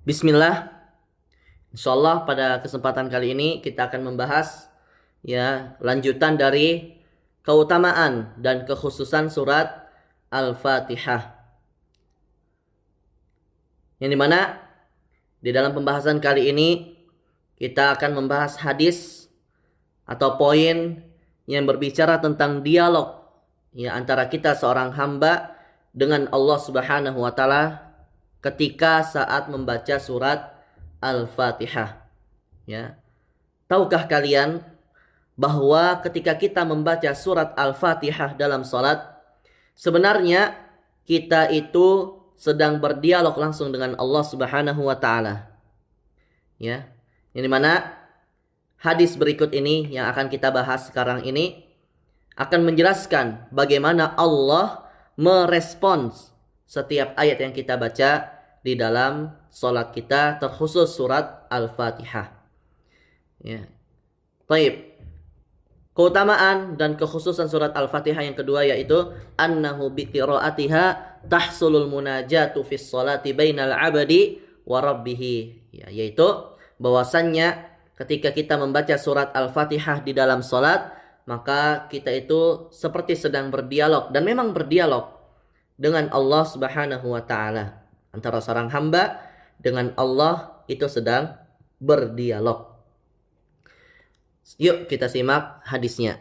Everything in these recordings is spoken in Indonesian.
Bismillah. Insyaallah pada kesempatan kali ini kita akan membahas lanjutan dari keutamaan dan kekhususan surat Al-Fatihah. Yang dimana di dalam pembahasan kali ini kita akan membahas hadis atau poin yang berbicara tentang dialog antara kita seorang hamba dengan Allah Subhanahu wa taala ketika saat membaca surat Al-Fatihah. Tahukah kalian bahwa ketika kita membaca surat Al-Fatihah dalam salat, sebenarnya kita itu sedang berdialog langsung dengan Allah Subhanahu wa taala. Yang dimana hadis berikut ini yang akan kita bahas sekarang ini akan menjelaskan bagaimana Allah merespons setiap ayat yang kita baca di dalam salat kita, terkhusus surat Al-Fatihah. Baik. Keutamaan dan kekhususan surat Al-Fatihah yang kedua yaitu annahu biqiraatiha tahsulul munajatu fis sholati bainal abdi wa rabbih. Yaitu bahwasannya ketika kita membaca surat Al-Fatihah di dalam salat, maka kita itu seperti sedang berdialog, dan memang berdialog dengan Allah Subhanahu wa taala. Antara seorang hamba dengan Allah itu sedang berdialog. Yuk kita simak hadisnya.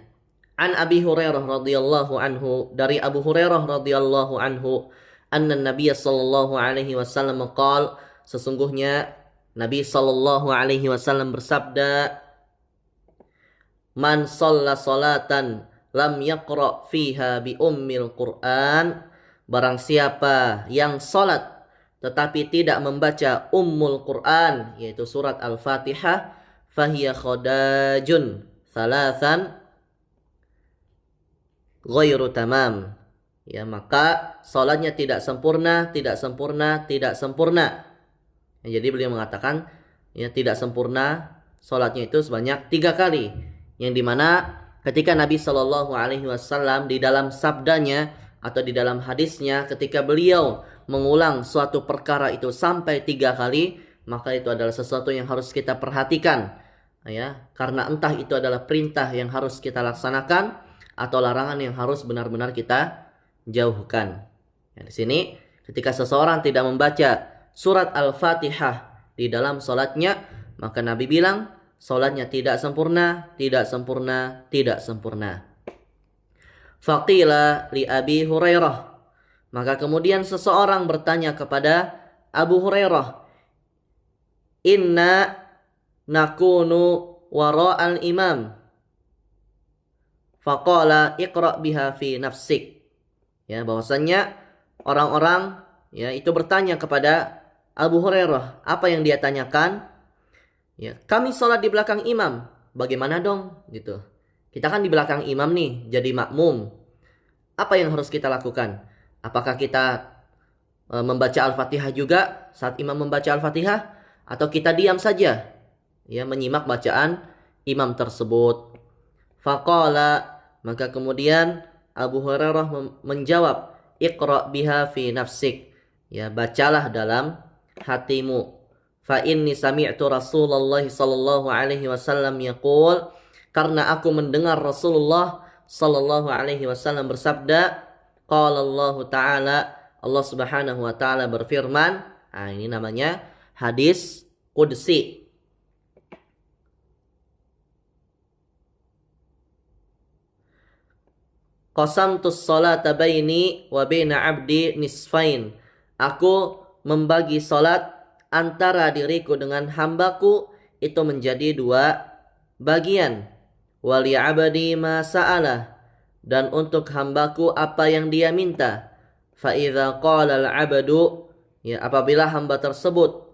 An Abi Hurairah radhiyallahu anhu, dari Abu Hurairah radhiyallahu anhu, anna Nabiy sallallahu alaihi wasallam qaal, sesungguhnya Nabi sallallahu alaihi wasallam bersabda, man shalla salatan lam yaqra fiha bi ummil Qur'an, barang siapa yang salat tetapi tidak membaca ummul Qur'an, yaitu surat Al-Fatihah, fahiya khadajun thalathan ghairu tamam. Maka salatnya tidak sempurna. Jadi beliau mengatakan tidak sempurna salatnya itu sebanyak 3 kali. Yang dimana ketika Nabi Shallallahu Alaihi Wasallam di dalam sabdanya atau di dalam hadisnya, ketika beliau mengulang suatu perkara itu sampai 3 kali, maka itu adalah sesuatu yang harus kita perhatikan, karena entah itu adalah perintah yang harus kita laksanakan atau larangan yang harus benar-benar kita jauhkan. Di sini ketika seseorang tidak membaca surat Al-Fatihah di dalam salatnya, maka Nabi bilang salatnya tidak sempurna. Faqila li Abi Hurairah, maka kemudian seseorang bertanya kepada Abu Hurairah, inna nakunu wara'al imam, faqala iqra' biha fi nafsik. Bahwasannya orang-orang itu bertanya kepada Abu Hurairah. Apa yang dia tanyakan? Kami sholat di belakang imam, bagaimana dong? Gitu. Kita kan di belakang imam nih, jadi makmum. Apa yang harus kita lakukan? Apakah kita membaca Al-Fatihah juga saat imam membaca Al-Fatihah, atau kita diam saja menyimak bacaan imam tersebut? Faqala, maka kemudian Abu Hurairah menjawab, iqra' biha fi nafsik, bacalah dalam hatimu. Fa inni sami'tu Rasulullah sallallahu alaihi wasallam yaqul, karena aku mendengar Rasulullah sallallahu alaihi wasallam bersabda, qala Allah taala, Allah Subhanahu wa taala berfirman. Ini namanya hadis qudsi. Qasamtus salata baini wa baina abdi nisfain. Aku membagi salat antara diriku dengan hambaku itu menjadi 2 bagian. Wali abadi ma sa'alah, dan untuk hambaku apa yang dia minta. Fa idza qala al-'abdu, apabila hamba tersebut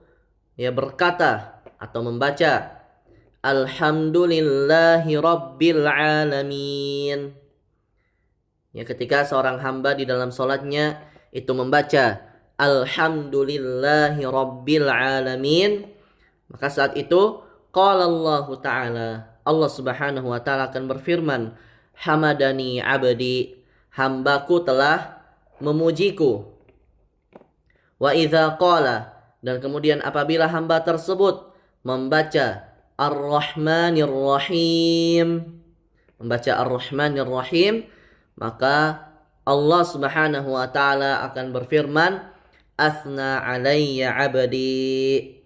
berkata atau membaca alhamdulillahi rabbil alamin, ketika seorang hamba di dalam salatnya itu membaca alhamdulillahi rabbil alamin, maka saat itu qala Allah taala, Allah Subhanahu wa taala akan berfirman, hamadani abdi, hambaku telah memujiku. Wa idza qala, Dan kemudian apabila hamba tersebut membaca Ar-Rahmanir Rahim, maka Allah Subhanahu wa taala akan berfirman, "Athna alayya 'abdi."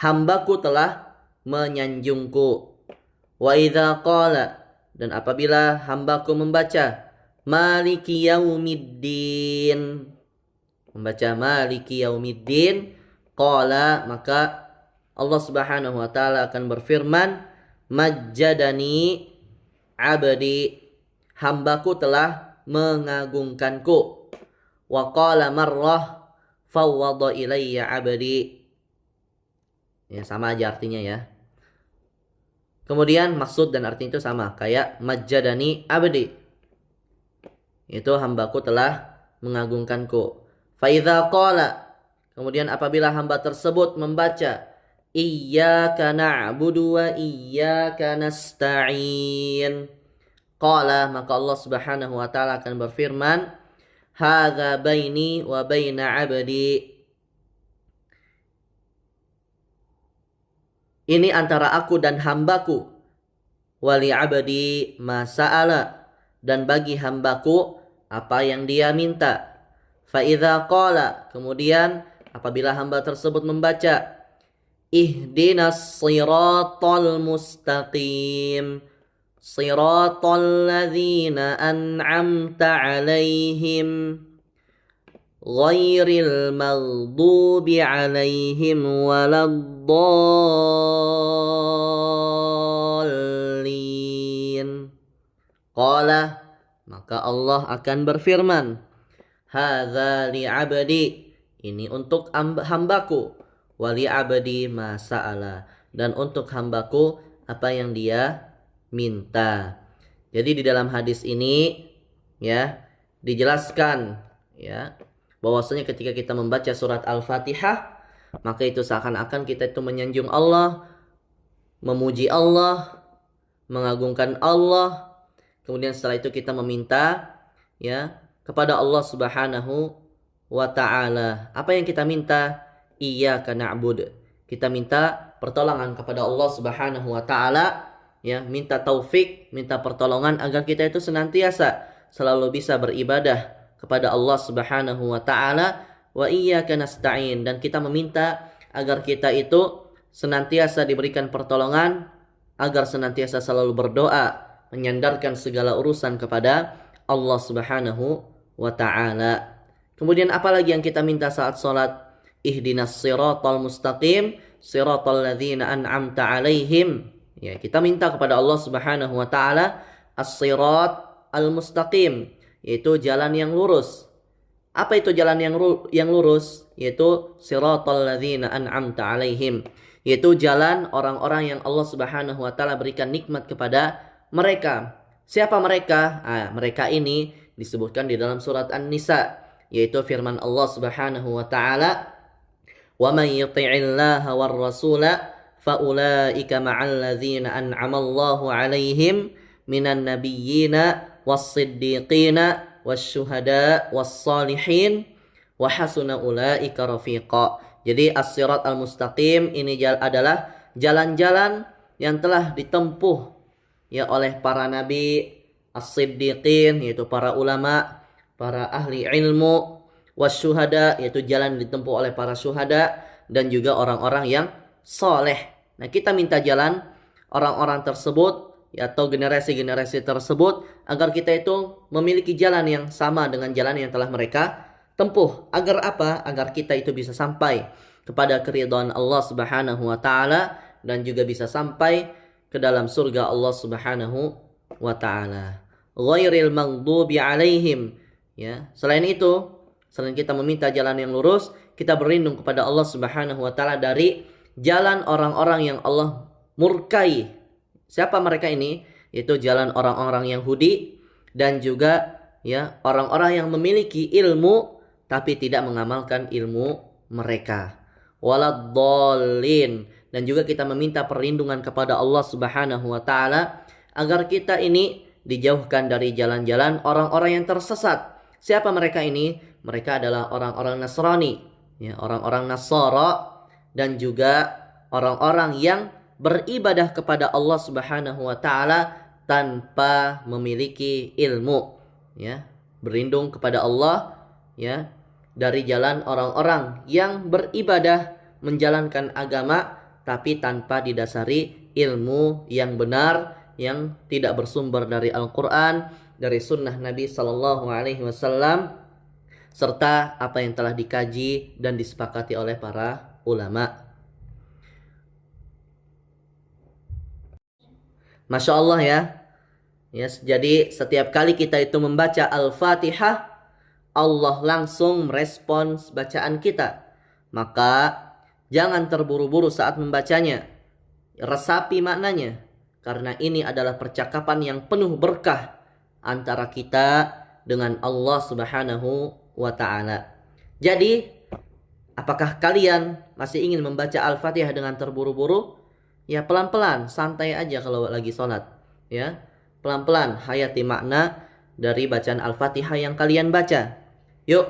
Hambaku telah menyanjungku. Wa idza qala, dan apabila hambaku membaca Maliki Yaumiddin, qala, maka Allah Subhanahu wa taala akan berfirman, Majjadani 'abdi, hambaku telah mengagungkanku. Wa qala marrah fawwada ilayya 'abdi. Ya, sama aja artinya ya. Kemudian maksud dan arti itu sama, kayak majjadani 'abdi, itu hambaku telah mengagungkanku. Fa idza qala, kemudian apabila hamba tersebut membaca Iyyaka na'budu wa iyyaka nasta'in, qala, maka Allah Subhanahu wa taala akan berfirman, hadza baini wa baina 'abdi, ini antara aku dan hambaku. Wali 'abdi ma sa'ala, dan bagi hambaku apa yang dia minta. Fa idza qala, kemudian apabila hamba tersebut membaca Ihdinas siratal mustaqim, siratal ladzina an'amta 'alaihim ghairil maghdubi 'alaihim waladdallin. Qala, maka Allah akan berfirman, hadza li 'abdi, ini untuk hambaku, wali 'abdi ma sa'ala, dan untuk hambaku apa yang dia minta. Jadi di dalam hadis ini ya dijelaskan ya bahwasanya ketika kita membaca surat Al-Fatihah, maka itu seakan-akan kita itu menyanjung Allah, memuji Allah, mengagungkan Allah. Kemudian setelah itu kita meminta ya kepada Allah Subhanahu wa taala. Apa yang kita minta? Iyyaka na'bud. Kita minta pertolongan kepada Allah Subhanahu wa taala, ya, minta taufik, minta pertolongan agar kita itu senantiasa selalu bisa beribadah kepada Allah Subhanahu wa taala. Wa iyyaka nasta'in, dan kita meminta agar kita itu senantiasa diberikan pertolongan, agar senantiasa selalu berdoa, menyandarkan segala urusan kepada Allah Subhanahu wa taala. Kemudian apalagi yang kita minta saat salat? Ihdinas siratal mustaqim, siratal ladzina an'amta 'alaihim. Ya, kita minta kepada Allah Subhanahu wa taala as-sirat al-mustaqim, yaitu jalan yang lurus. Apa itu jalan yang lurus? Yaitu siratal ladzina an'amta 'alaihim, yaitu jalan orang-orang yang Allah Subhanahu wa taala berikan nikmat kepada mereka. Siapa mereka? Mereka ini disebutkan di dalam surat An-Nisa, yaitu firman Allah Subhanahu wa taala, "Wa man yuti'illaha war rasula fa ulaika ma'al ladzina an'ama Allahu 'alaihim minan nabiyyina was-siddiqina wasyuhada was-salihin wa hasuna ulaika rafiqa." Jadi as-sirat al-mustaqim ini adalah jalan-jalan yang telah ditempuh ya oleh para nabi, as-siddiqin yaitu para ulama, para ahli ilmu, wasyuhada yaitu jalan ditempuh oleh para syuhada, dan juga orang-orang yang soleh. Nah, kita minta jalan orang-orang tersebut atau generasi-generasi tersebut agar kita itu memiliki jalan yang sama dengan jalan yang telah mereka tempuh. Agar apa? Agar kita itu bisa sampai kepada keridhaan Allah Subhanahu wa taala dan juga bisa sampai ke dalam surga Allah Subhanahu wa taala. Ghairil maghdubi 'alaihim. Ya, selain itu, selain kita meminta jalan yang lurus, kita berlindung kepada Allah Subhanahu wa taala dari jalan orang-orang yang Allah murkai. Siapa mereka ini? Yaitu jalan orang-orang Yahudi dan juga ya orang-orang yang memiliki ilmu tapi tidak mengamalkan ilmu mereka. Waladdallin, dan juga kita meminta perlindungan kepada Allah Subhanahu wa taala agar kita ini dijauhkan dari jalan-jalan orang-orang yang tersesat. Siapa mereka ini? Mereka adalah orang-orang Nasrani, ya, orang-orang Nasara dan juga orang-orang yang beribadah kepada Allah Subhanahu wa taala tanpa memiliki ilmu, ya, berlindung kepada Allah, ya, dari jalan orang-orang yang beribadah menjalankan agama tapi tanpa didasari ilmu yang benar, yang tidak bersumber dari Al-Qur'an, dari sunnah Nabi Sallallahu Alaihi Wasallam, serta apa yang telah dikaji dan disepakati oleh para ulama. Masya Allah ya. Ya, jadi setiap kali kita itu membaca Al-Fatihah, Allah langsung merespons bacaan kita. Maka jangan terburu-buru saat membacanya. Resapi maknanya. Karena ini adalah percakapan yang penuh berkah antara kita dengan Allah Subhanahu wa taala. Jadi, apakah kalian masih ingin membaca Al-Fatihah dengan terburu-buru? Ya pelan-pelan, santai aja kalau lagi sholat. Ya, pelan-pelan hayati makna dari bacaan Al-Fatihah yang kalian baca. Yuk,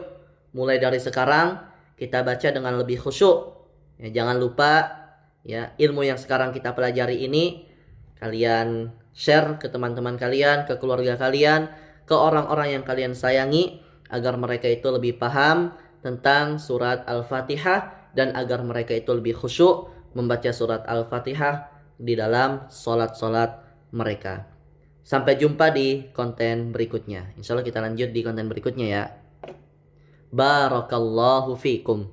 mulai dari sekarang kita baca dengan lebih khusyuk. Ya, jangan lupa ya, ilmu yang sekarang kita pelajari ini kalian share ke teman-teman kalian, ke keluarga kalian, ke orang-orang yang kalian sayangi, agar mereka itu lebih paham tentang surat Al-Fatihah dan agar mereka itu lebih khusyuk membaca surat Al-Fatihah di dalam solat-solat mereka. Sampai jumpa di konten berikutnya. Insya Allah kita lanjut di konten berikutnya ya. Barakallahu fiikum.